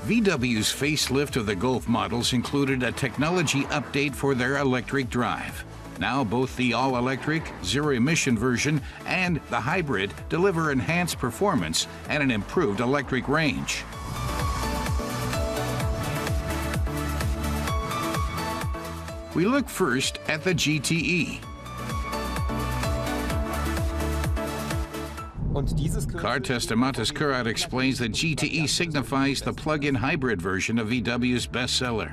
VW's facelift of the Golf models included a technology update for their electric drive. Now both the all-electric, zero-emission version and the hybrid deliver enhanced performance and an improved electric range. We look first at the GTE. Car tester Matas Kurat explains that GTE signifies the plug-in hybrid version of VW's bestseller.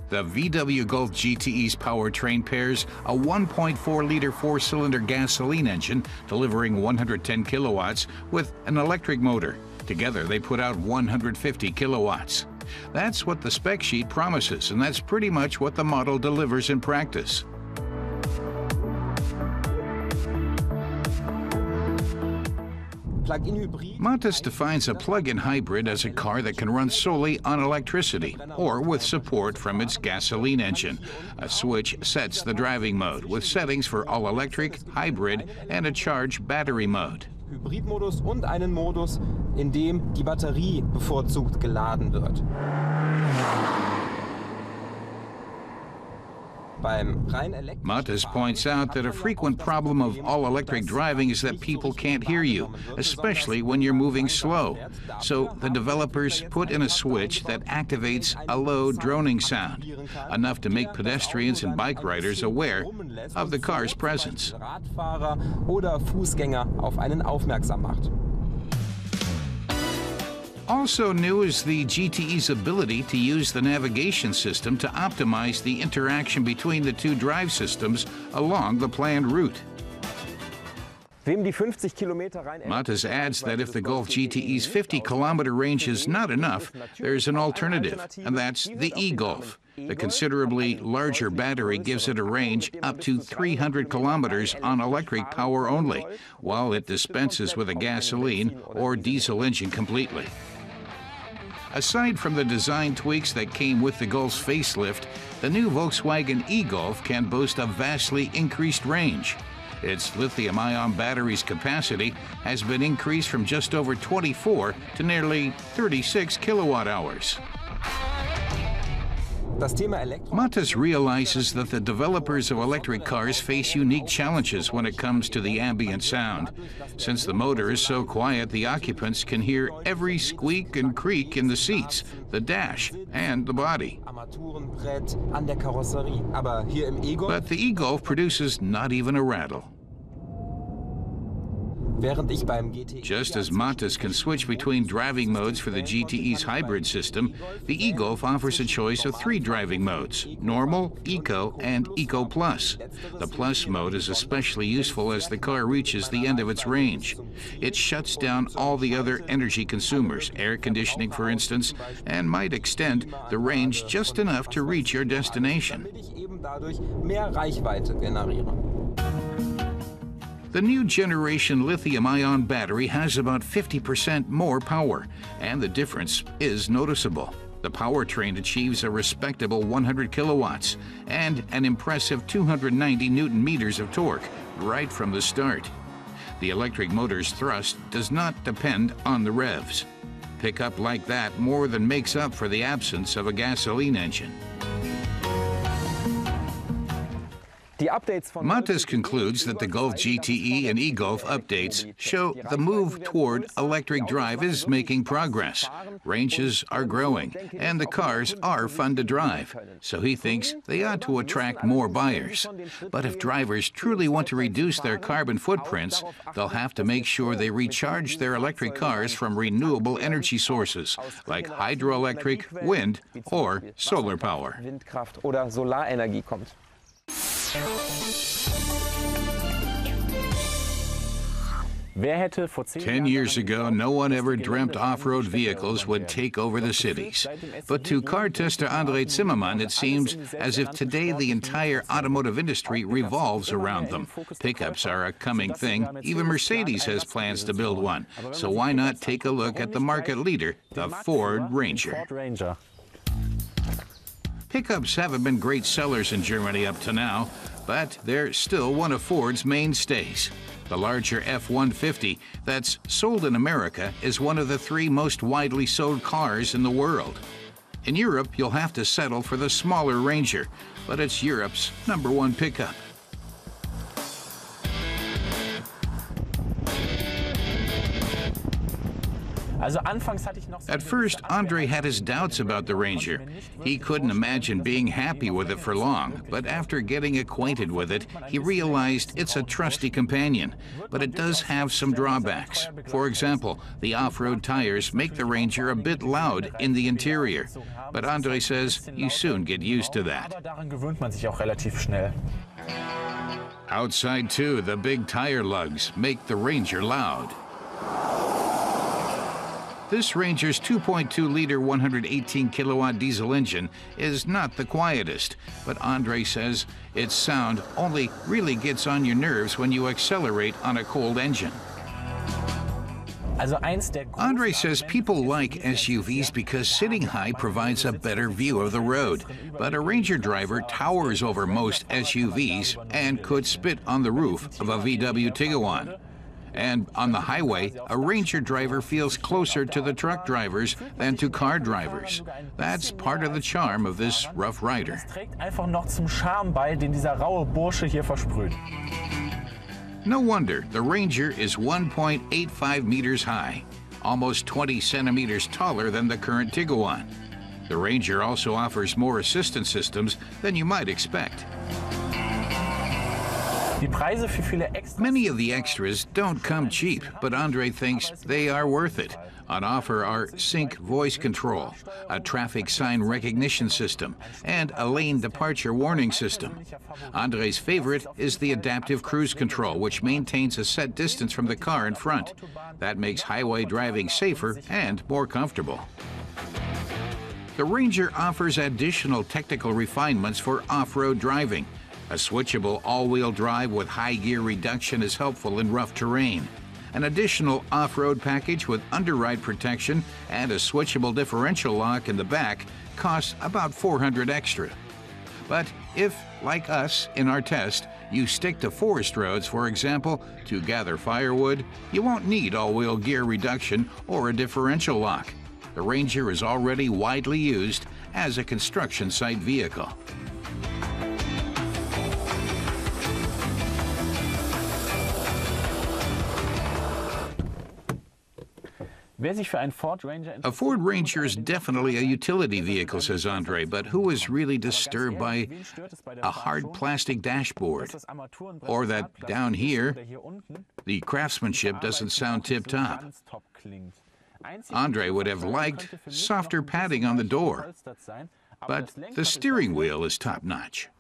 The VW Golf GTE's powertrain pairs a 1.4-liter four-cylinder gasoline engine delivering 110 kilowatts with an electric motor. Together, they put out 150 kilowatts. That's what the spec sheet promises, and that's pretty much what the model delivers in practice. Matas defines a plug-in hybrid as a car that can run solely on electricity or with support from its gasoline engine. A switch sets the driving mode with settings for all-electric, hybrid, and a charged battery mode. Hybridmodus und einen Modus, in dem die Batterie bevorzugt geladen wird. Matas points out that a frequent problem of all-electric driving is that people can't hear you, especially when you're moving slow. So the developers put in a switch that activates a low droning sound, enough to make pedestrians and bike riders aware of the car's presence. Radfahrer oder Fußgänger auf einen aufmerksam macht. Also new is the GTE's ability to use the navigation system to optimize the interaction between the two drive systems along the planned route. Matas adds that if the Golf GTE's 50-kilometer range is not enough, there's an alternative, and that's the e-Golf. The considerably larger battery gives it a range up to 300 kilometers on electric power only, while it dispenses with a gasoline or diesel engine completely. Aside from the design tweaks that came with the Golf's facelift, the new Volkswagen e-Golf can boast a vastly increased range. Its lithium-ion battery's capacity has been increased from just over 24 to nearly 36 kilowatt-hours. Matas realizes that the developers of electric cars face unique challenges when it comes to the ambient sound. Since the motor is so quiet, the occupants can hear every squeak and creak in the seats, the dash, and the body. But the e-Golf produces not even a rattle. Just as Matas can switch between driving modes for the GTE's hybrid system, the e-Golf offers a choice of 3 driving modes: Normal, Eco, and Eco Plus. The Plus mode is especially useful as the car reaches the end of its range. It shuts down all the other energy consumers, air conditioning for instance, and might extend the range just enough to reach your destination. The new generation lithium-ion battery has about 50% more power, and the difference is noticeable. The powertrain achieves a respectable 100 kilowatts and an impressive 290 newton-meters of torque right from the start. The electric motor's thrust does not depend on the revs. Pickup like that more than makes up for the absence of a gasoline engine. Matas concludes that the Golf GTE and e-Golf updates show the move toward electric drive is making progress. Ranges are growing, and the cars are fun to drive, so he thinks they ought to attract more buyers. But if drivers truly want to reduce their carbon footprints, they'll have to make sure they recharge their electric cars from renewable energy sources, like hydroelectric, wind, or solar power. 10 years ago, no one ever dreamt off-road vehicles would take over the cities. But to car tester André Zimmermann, it seems as if today the entire automotive industry revolves around them. Pickups are a coming thing. Even Mercedes has plans to build one. So why not take a look at the market leader, the Ford Ranger? Pickups haven't been great sellers in Germany up to now, but they're still one of Ford's mainstays. The larger F-150 that's sold in America is one of the 3 most widely sold cars in the world. In Europe, you'll have to settle for the smaller Ranger, but it's Europe's #1 pickup. At first, Andre had his doubts about the Ranger. He couldn't imagine being happy with it for long, but after getting acquainted with it, he realized it's a trusty companion, but it does have some drawbacks. For example, the off-road tires make the Ranger a bit loud in the interior, but Andre says you soon get used to that. Outside too, the big tire lugs make the Ranger loud. This Ranger's 2.2-liter 118-kilowatt diesel engine is not the quietest, but Andre says its sound only really gets on your nerves when you accelerate on a cold engine. Andre says people like SUVs because sitting high provides a better view of the road, but a Ranger driver towers over most SUVs and could spit on the roof of a VW Tiguan. And on the highway, a Ranger driver feels closer to the truck drivers than to car drivers. That's part of the charm of this rough rider. No wonder the Ranger is 1.85 meters high, almost 20 centimeters taller than the current Tiguan. The Ranger also offers more assistance systems than you might expect. Many of the extras don't come cheap, but Andre thinks they are worth it. On offer are Sync voice control, a traffic sign recognition system, and a lane departure warning system. Andre's favorite is the adaptive cruise control, which maintains a set distance from the car in front. That makes highway driving safer and more comfortable. The Ranger offers additional technical refinements for off-road driving. A switchable all-wheel drive with high gear reduction is helpful in rough terrain. An additional off-road package with underride protection and a switchable differential lock in the back costs about $400 extra. But if, like us in our test, you stick to forest roads, for example, to gather firewood, you won't need all-wheel gear reduction or a differential lock. The Ranger is already widely used as a construction site vehicle. A Ford Ranger is definitely a utility vehicle, says Andre, but who is really disturbed by a hard plastic dashboard? Or that down here, the craftsmanship doesn't sound tip-top. Andre would have liked softer padding on the door, but the steering wheel is top-notch.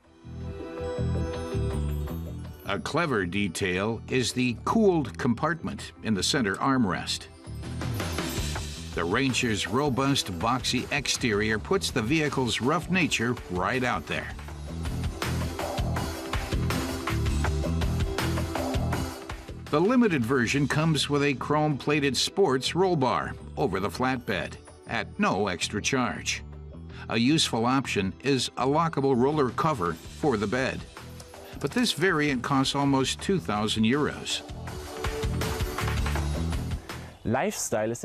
A clever detail is the cooled compartment in the center armrest. The Ranger's robust, boxy exterior puts the vehicle's rough nature right out there. The limited version comes with a chrome-plated sports roll bar over the flatbed at no extra charge. A useful option is a lockable roller cover for the bed. But this variant costs almost 2,000 euros.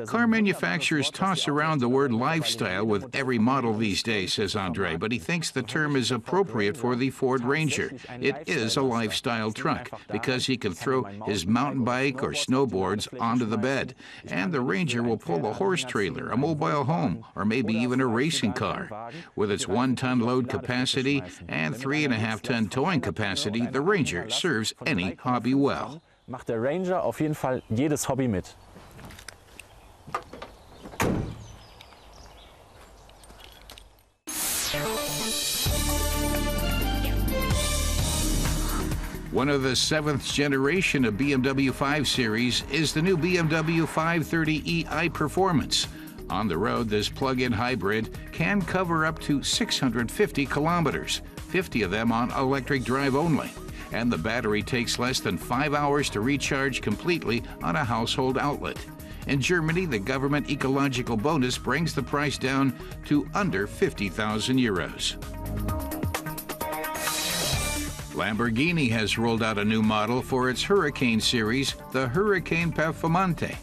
Car manufacturers toss around the word lifestyle with every model these days, says Andre, but he thinks the term is appropriate for the Ford Ranger. It is a lifestyle truck because he can throw his mountain bike or snowboards onto the bed, and the Ranger will pull a horse trailer, a mobile home, or maybe even a racing car. With its 1-ton load capacity and 3.5-ton towing capacity, the Ranger serves any hobby well. Macht der Ranger auf jeden Fall jedes Hobby mit. One of the 7th generation of BMW 5 Series is the new BMW 530e iPerformance. On the road, this plug-in hybrid can cover up to 650 kilometers, 50 of them on electric drive only. And the battery takes less than 5 hours to recharge completely on a household outlet. In Germany, the government ecological bonus brings the price down to under 50,000 euros. Lamborghini has rolled out a new model for its Hurricane series, the Hurricane Performante.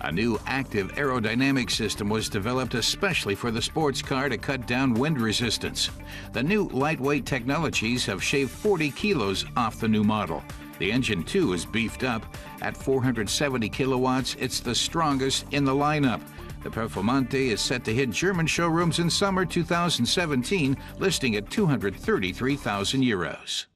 A new active aerodynamic system was developed especially for the sports car to cut down wind resistance. The new lightweight technologies have shaved 40 kilos off the new model. The engine, too, is beefed up. At 470 kilowatts, it's the strongest in the lineup. The Performante is set to hit German showrooms in summer 2017, listing at €233,000.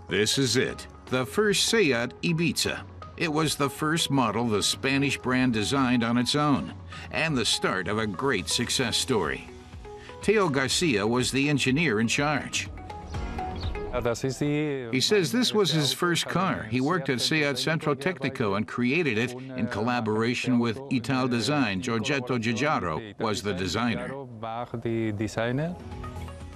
This is it, the first Seat Ibiza. It was the first model the Spanish brand designed on its own, and the start of a great success story. Teo Garcia was the engineer in charge. He says this was his first car. He worked at Seat Centro Tecnico and created it in collaboration with Italdesign. Giorgetto Giugiaro was the designer.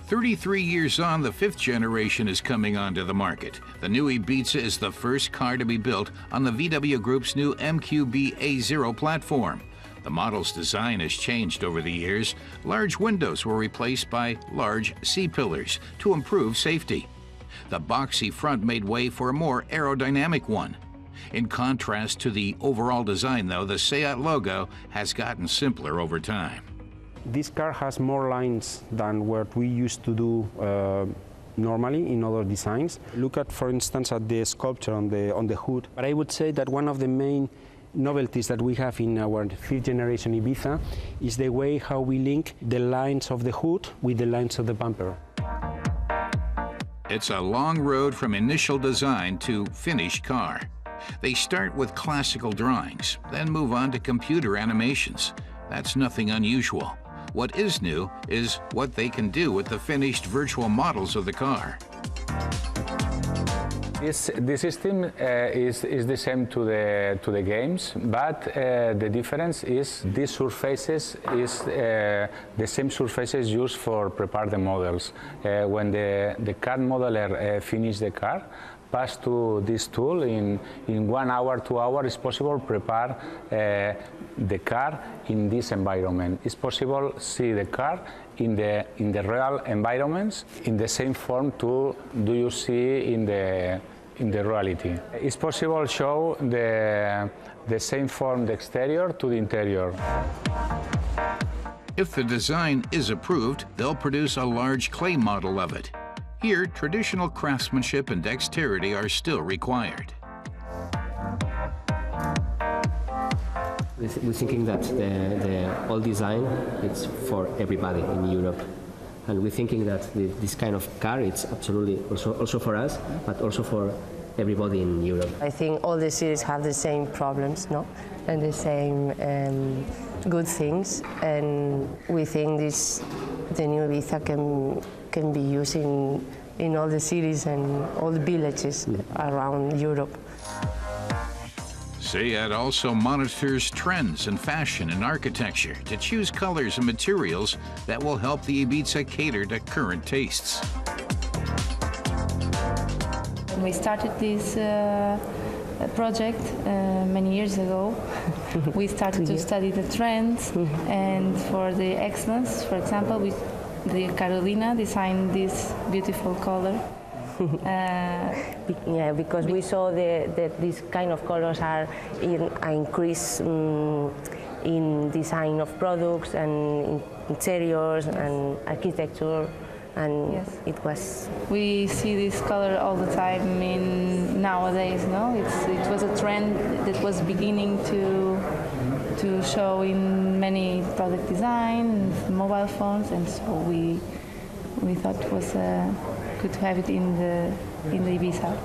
33 years on, the fifth generation is coming onto the market. The new Ibiza is the first car to be built on the VW Group's new MQB A0 platform. The model's design has changed over the years. Large windows were replaced by large C-pillars to improve safety. The boxy front made way for a more aerodynamic one. In contrast to the overall design, though, the Seat logo has gotten simpler over time. This car has more lines than what we used to do normally in other designs. Look at, for instance, at the sculpture on the hood. But I would say that one of the main novelties that we have in our fifth generation Ibiza is the way how we link the lines of the hood with the lines of the bumper. It's a long road from initial design to finished car. They start with classical drawings, then move on to computer animations. That's nothing unusual. What is new is what they can do with the finished virtual models of the car. This system is the same to the games, but the difference is these surfaces is the same surfaces used for prepare the models. When the car modeler finish the car, pass to this tool in 1 hour, 2 hours, it's possible to prepare the car in this environment. It's possible to see the car in the real environments in the same form to do you see in the reality. It's possible to show the same form the exterior to the interior. If the design is approved, they'll produce a large clay model of it. Here, traditional craftsmanship and dexterity are still required. We're thinking that the old design is for everybody in Europe. And we're thinking that this kind of car, it's absolutely also for us, but also for everybody in Europe. I think all the series have the same problems, no? And the same good things. And we think the new Ibiza can be used in all the cities and all the villages around Europe. Seat also monitors trends in fashion and architecture to choose colors and materials that will help the Ibiza cater to current tastes. We started this project many years ago. We started to study the trends, and for the excellence, for example, the Carolina designed this beautiful color. Yeah, because we saw that these kind of colors are in an increase in design of products and interiors and architecture, and yes. It was. We see this color all the time nowadays. No, it was a trend that was beginning to show in many product design, mobile phones, and so we thought it was good to have it in the Ibiza.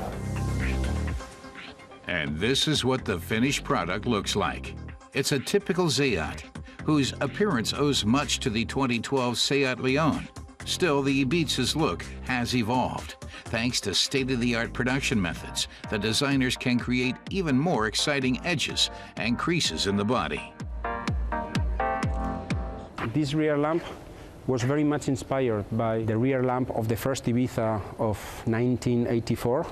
And this is what the finished product looks like. It's a typical Seat, whose appearance owes much to the 2012 Seat Leon. Still, the Ibiza's look has evolved. Thanks to state-of-the-art production methods, the designers can create even more exciting edges and creases in the body. This rear lamp was very much inspired by the rear lamp of the first Ibiza of 1984,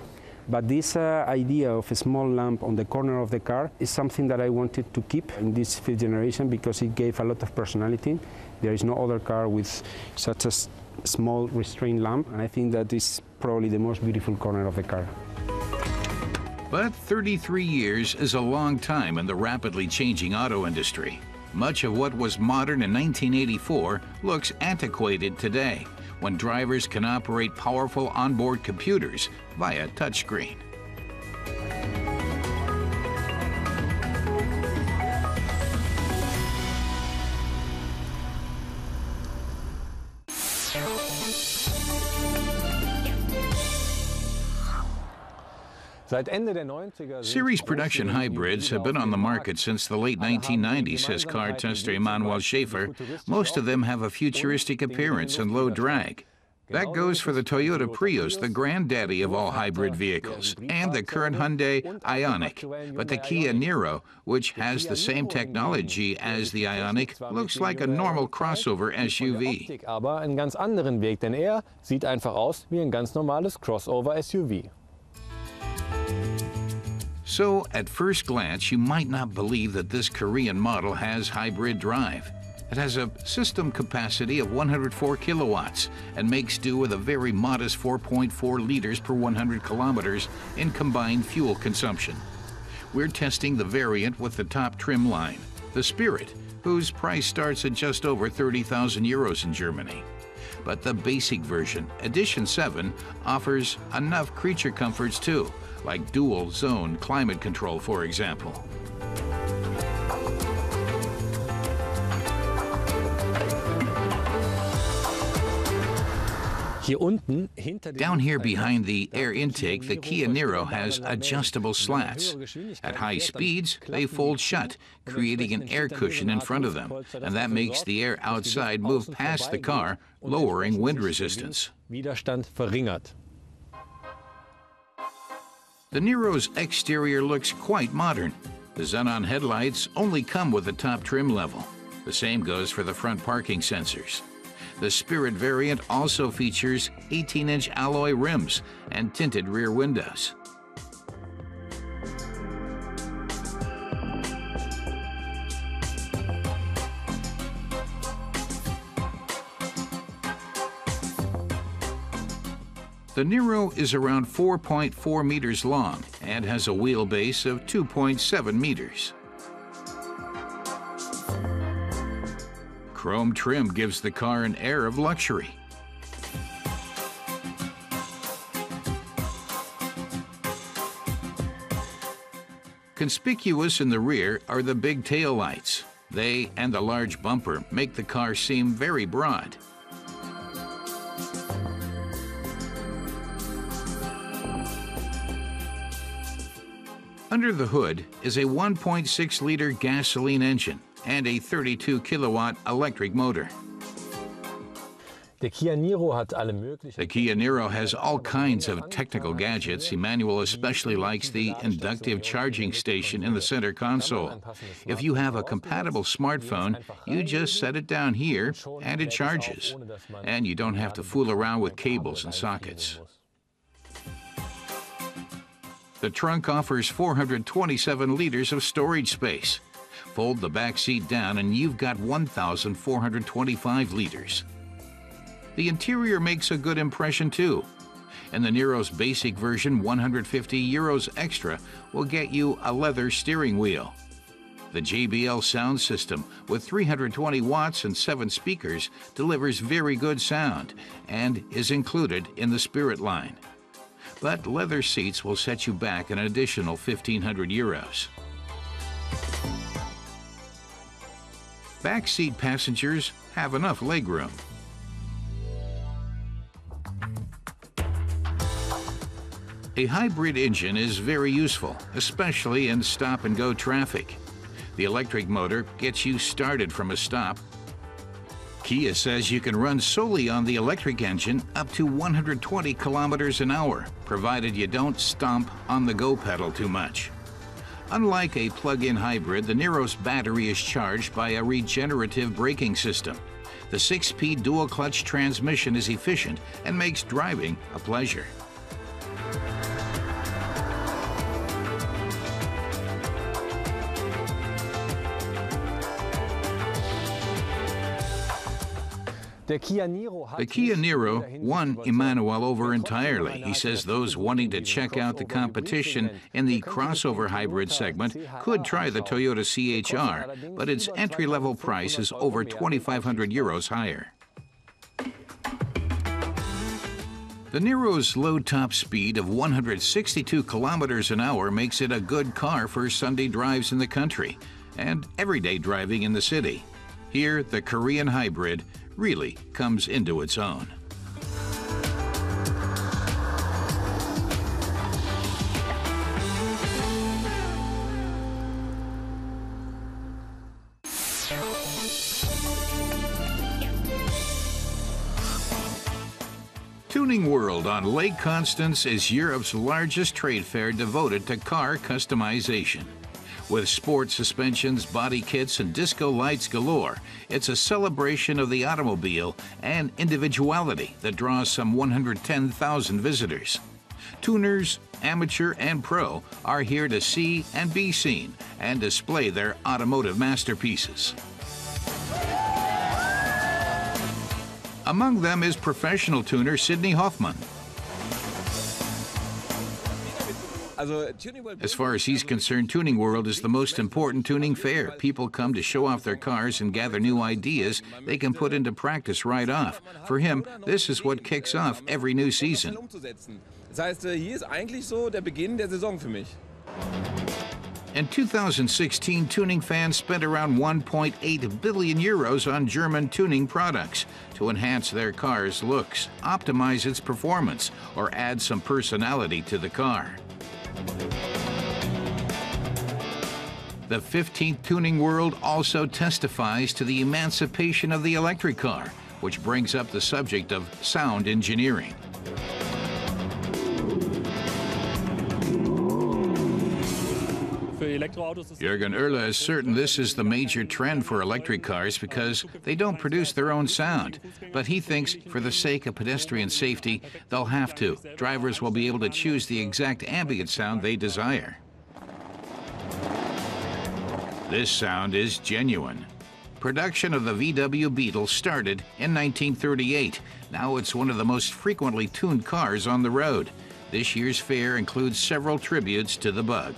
But this idea of a small lamp on the corner of the car is something that I wanted to keep in this 5th generation because it gave a lot of personality. There is no other car with such a small restrained lamp, and I think that is probably the most beautiful corner of the car. But 33 years is a long time in the rapidly changing auto industry. Much of what was modern in 1984 looks antiquated today, when drivers can operate powerful onboard computers via touchscreen. Series production hybrids have been on the market since the late 1990s, says car tester Emanuel Schaefer. Most of them have a futuristic appearance and low drag. That goes for the Toyota Prius, the granddaddy of all hybrid vehicles, and the current Hyundai Ioniq. But the Kia Niro, which has the same technology as the Ioniq, looks like a normal crossover SUV. Aber einen ganz anderen Weg, denn sieht einfach aus wie ein ganz normales Crossover SUV. So, at first glance, you might not believe that this Korean model has hybrid drive. It has a system capacity of 104 kilowatts and makes do with a very modest 4.4 liters per 100 kilometers in combined fuel consumption. We're testing the variant with the top trim line, the Spirit, whose price starts at just over 30,000 euros in Germany. But the basic version, Edition 7, offers enough creature comforts too, like dual zone climate control, for example. Down here behind the air intake, the Kia Niro has adjustable slats. At high speeds, they fold shut, creating an air cushion in front of them, and that makes the air outside move past the car, lowering wind resistance. The Niro's exterior looks quite modern. The xenon headlights only come with the top trim level. The same goes for the front parking sensors. The Spirit variant also features 18-inch alloy rims and tinted rear windows. The Niro is around 4.4 meters long and has a wheelbase of 2.7 meters. Chrome trim gives the car an air of luxury. Conspicuous in the rear are the big taillights. They and the large bumper make the car seem very broad. Under the hood is a 1.6-liter gasoline engine and a 32-kilowatt electric motor. The Kia Niro has all kinds of technical gadgets. Emanuel especially likes the inductive charging station in the center console. If you have a compatible smartphone, you just set it down here and it charges. And you don't have to fool around with cables and sockets. The trunk offers 427 liters of storage space. Fold the back seat down and you've got 1,425 liters. The interior makes a good impression too. In the Niro's basic version, 150 euros extra will get you a leather steering wheel. The JBL sound system with 320 watts and 7 speakers delivers very good sound and is included in the Spirit line. But leather seats will set you back an additional 1,500 euros. Back seat passengers have enough legroom. A hybrid engine is very useful, especially in stop-and-go traffic. The electric motor gets you started from a stop. Kia says you can run solely on the electric engine up to 120 kilometers an hour, provided you don't stomp on the go pedal too much. Unlike a plug-in hybrid, the Niro's battery is charged by a regenerative braking system. The 6-speed dual-clutch transmission is efficient and makes driving a pleasure. Der Kia Niro hat The Kia Niro won Emmanuel over entirely. He says those wanting to check out the competition in the crossover hybrid segment could try the Toyota CHR, but its entry-level price is over 2,500 euros higher. The Niro's low top speed of 162 kilometers an hour makes it a good car for Sunday drives in the country and everyday driving in the city. Here, the Korean hybrid really comes into its own. Tuning World on Lake Constance is Europe's largest trade fair devoted to car customization. With sport suspensions, body kits, and disco lights galore, it's a celebration of the automobile and individuality that draws some 110,000 visitors. Tuners, amateur and pro, are here to see and be seen and display their automotive masterpieces. Among them is professional tuner Sidney Hoffman. As far as he's concerned, Tuning World is the most important tuning fair. People come to show off their cars and gather new ideas they can put into practice right off. For him, this is what kicks off every new season. In 2016, tuning fans spent around 1.8 billion euros on German tuning products to enhance their car's looks, optimize its performance, or add some personality to the car. The 15th Tuning World also testifies to the emancipation of the electric car, which brings up the subject of sound engineering. Jürgen Oehler is certain this is the major trend for electric cars because they don't produce their own sound. But he thinks for the sake of pedestrian safety, they'll have to. Drivers will be able to choose the exact ambient sound they desire. This sound is genuine. Production of the VW Beetle started in 1938. Now it's one of the most frequently tuned cars on the road. This year's fair includes several tributes to the Bug.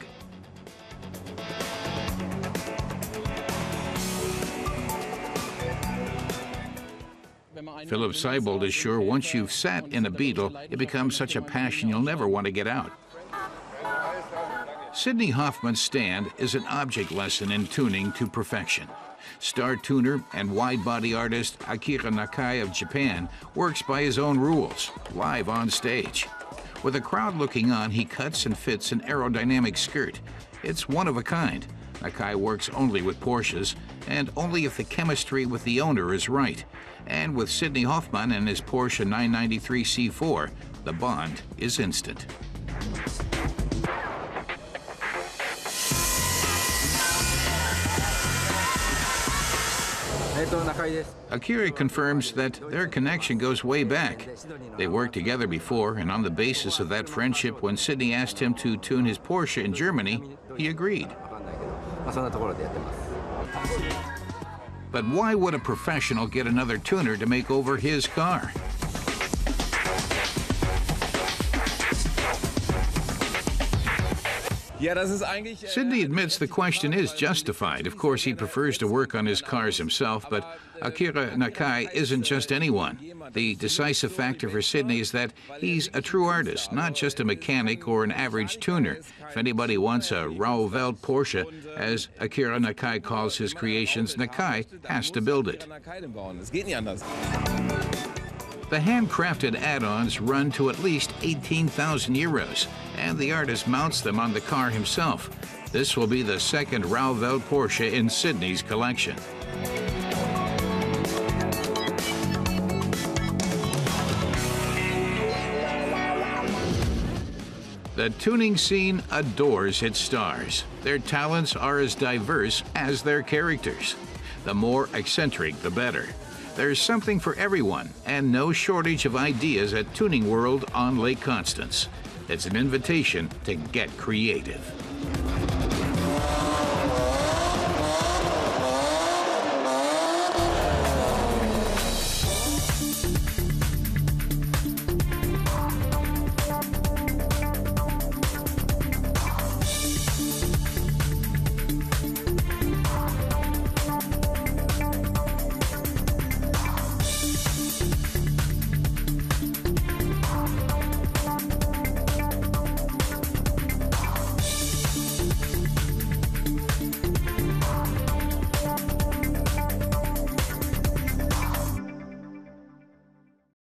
Philip Seibold is sure once you've sat in a Beetle, it becomes such a passion you'll never want to get out. Sidney Hoffman's stand is an object lesson in tuning to perfection. Star tuner and wide-body artist Akira Nakai of Japan works by his own rules, live on stage. With a crowd looking on, he cuts and fits an aerodynamic skirt. It's one of a kind. Nakai works only with Porsches, and only if the chemistry with the owner is right. And with Sidney Hoffman and his Porsche 993 C4, the bond is instant. Akira confirms that their connection goes way back. They worked together before, and on the basis of that friendship, when Sidney asked him to tune his Porsche in Germany, he agreed. But why would a professional get another tuner to make over his car? Sidney admits the question is justified. Of course, he prefers to work on his cars himself, but Akira Nakai isn't just anyone. The decisive factor for Sidney is that he's a true artist, not just a mechanic or an average tuner. If anybody wants a Rauwelt Porsche, as Akira Nakai calls his creations, Nakai has to build it. The handcrafted add-ons run to at least 18,000 euros, and the artist mounts them on the car himself. This will be the second Rauwelt Porsche in Sidney's collection. The tuning scene adores its stars. Their talents are as diverse as their characters. The more eccentric, the better. There's something for everyone, and no shortage of ideas at Tuning World on Lake Constance. It's an invitation to get creative.